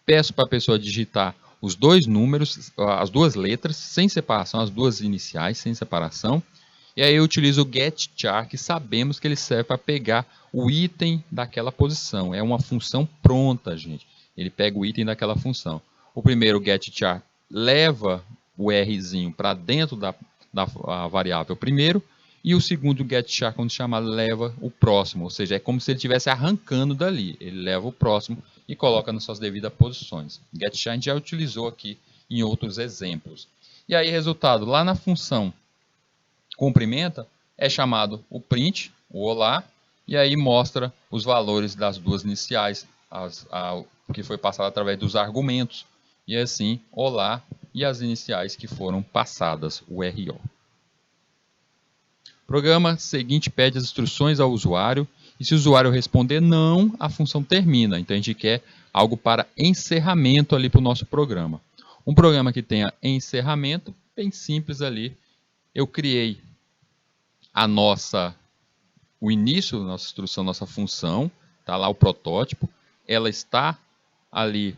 Peço para a pessoa digitar os dois números, as duas letras, sem separação, as duas iniciais, sem separação. E aí eu utilizo o getChar, que sabemos que ele serve para pegar o item daquela posição. É uma função pronta, gente. Ele pega o item daquela função. O primeiro getChar leva o Rzinho para dentro da variável primeiro, e o segundo getChar, quando chamado, leva o próximo, ou seja, é como se ele estivesse arrancando dali. Ele leva o próximo e coloca nas suas devidas posições. getChar a gente já utilizou aqui em outros exemplos. E aí, resultado, lá na função cumprimenta, é chamado o print, o olá, e aí mostra os valores das duas iniciais, que foi passado através dos argumentos, e assim, olá, e as iniciais que foram passadas, o RO. O programa seguinte pede as instruções ao usuário, e se o usuário responder não, a função termina. Então a gente quer algo para encerramento ali para o nosso programa. Um programa que tenha encerramento, bem simples ali. Eu criei o início da nossa instrução, nossa função, está lá o protótipo, ela está ali,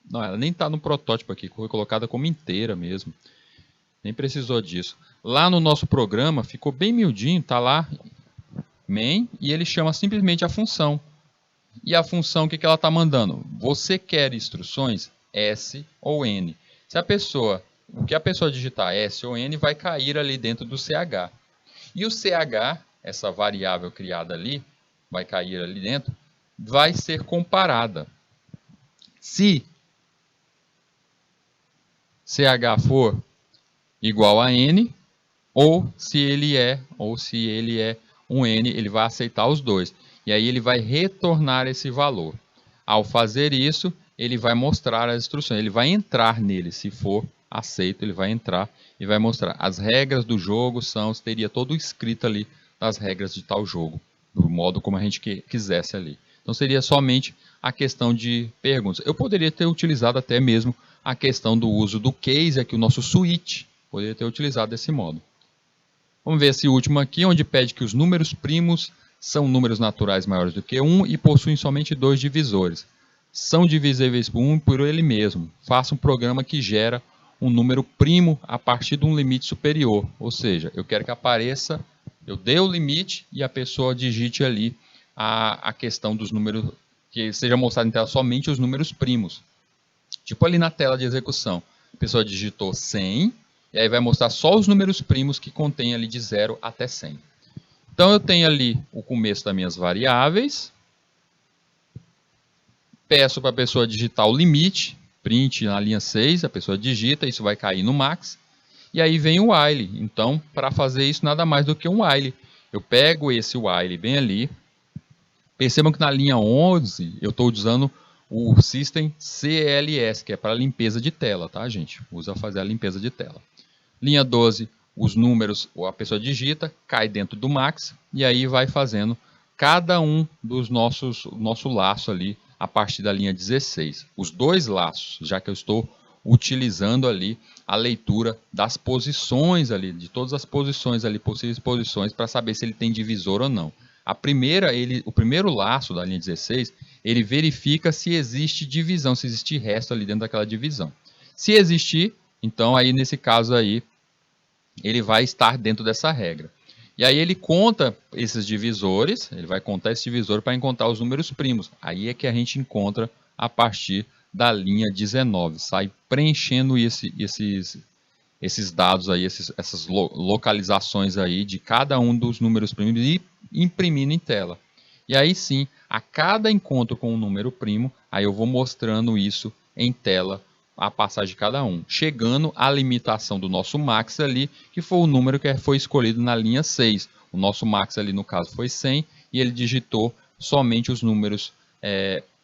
não, ela nem está no protótipo aqui, foi colocada como inteira mesmo, nem precisou disso. Lá no nosso programa, ficou bem miudinho, está lá, main, e ele chama simplesmente a função. E a função, o que ela está mandando? Você quer instruções S ou N. O que a pessoa digitar S ou N vai cair ali dentro do CH. E o CH, essa variável criada ali, vai cair ali dentro, vai ser comparada. Se CH for igual a N, ou se ele é um N, ele vai aceitar os dois. E aí ele vai retornar esse valor. Ao fazer isso, ele vai mostrar as instruções, ele vai entrar nele, se for aceito, ele vai entrar e vai mostrar. As regras do jogo teria todo escrito ali das regras de tal jogo, do modo como a gente quisesse ali. Então seria somente a questão de perguntas. Eu poderia ter utilizado até mesmo a questão do uso do case, aqui o nosso switch, poderia ter utilizado desse modo. Vamos ver esse último aqui, onde pede que os números primos são números naturais maiores do que 1 e possuem somente dois divisores. São divisíveis por 1 e por ele mesmo. Faça um programa que gera um número primo a partir de um limite superior. Ou seja, eu quero que apareça, eu dei o limite e a pessoa digite ali a questão dos números, que seja mostrado em tela somente os números primos. Tipo ali na tela de execução. A pessoa digitou 100, e aí vai mostrar só os números primos que contém ali de 0 até 100. Então eu tenho ali o começo das minhas variáveis. Peço para a pessoa digitar o limite, print na linha 6, a pessoa digita, isso vai cair no max. E aí vem o while. Então, para fazer isso, nada mais do que um while. Eu pego esse while bem ali. Percebam que na linha 11 eu estou usando o System CLS, que é para limpeza de tela, tá, gente? Usa fazer a limpeza de tela. Linha 12, os números, a pessoa digita, cai dentro do max, e aí vai fazendo cada um dos nosso laço ali, a partir da linha 16. Os dois laços, já que eu estou utilizando ali a leitura das posições ali, de todas as posições ali, possíveis posições, para saber se ele tem divisor ou não. O primeiro laço da linha 16, ele verifica se existe divisão, se existe resto ali dentro daquela divisão. Se existir, então aí nesse caso aí, ele vai estar dentro dessa regra. E aí ele conta esses divisores, ele vai contar esse divisor para encontrar os números primos. Aí é que a gente encontra a partir da linha 19, sai preenchendo esses dados aí, essas localizações aí de cada um dos números primos e imprimindo em tela. E aí sim, a cada encontro com um número primo, aí eu vou mostrando isso em tela, a passagem de cada um, chegando à limitação do nosso max ali, que foi o número que foi escolhido na linha 6. O nosso max ali no caso foi 100 e ele digitou somente os números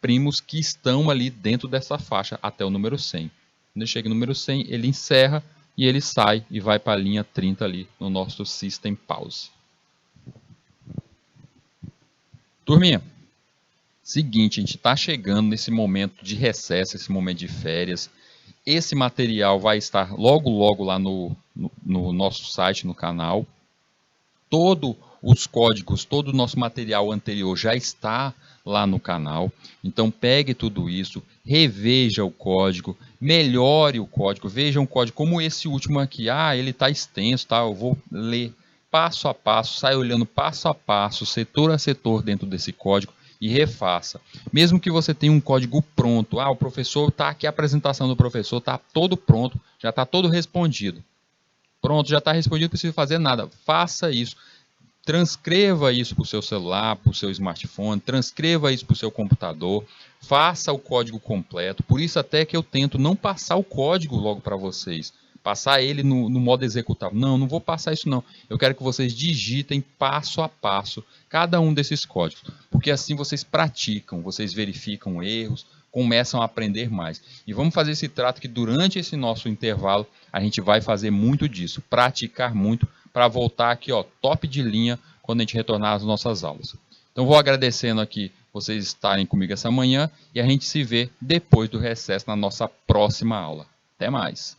primos que estão ali dentro dessa faixa até o número 100. Quando ele chega no número 100, ele encerra e ele sai e vai para a linha 30 ali no nosso System Pause. Turminha, seguinte, a gente está chegando nesse momento de recesso, esse momento de férias. Esse material vai estar logo, logo lá no nosso site, no canal. Todos os códigos, todo o nosso material anterior já está lá no canal. Então pegue tudo isso, reveja o código, melhore o código, veja um código como esse último aqui. Ele está extenso, tá? Eu vou ler passo a passo, sai olhando passo a passo, setor a setor dentro desse código e refaça. Mesmo que você tenha um código pronto, o professor está aqui, a apresentação do professor está todo pronto, já está todo respondido. Pronto, já está respondido, não precisa fazer nada. Faça isso. Transcreva isso para o seu celular, para o seu smartphone, transcreva isso para o seu computador, faça o código completo. Por isso até que eu tento não passar o código logo para vocês, passar ele no modo executável. Não vou passar isso não. Eu quero que vocês digitem passo a passo cada um desses códigos, porque assim vocês praticam, vocês verificam erros, começam a aprender mais. E vamos fazer esse trato que durante esse nosso intervalo a gente vai fazer muito disso, praticar muito para voltar aqui, top de linha quando a gente retornar às nossas aulas. Então vou agradecendo aqui vocês estarem comigo essa manhã e a gente se vê depois do recesso na nossa próxima aula. Até mais!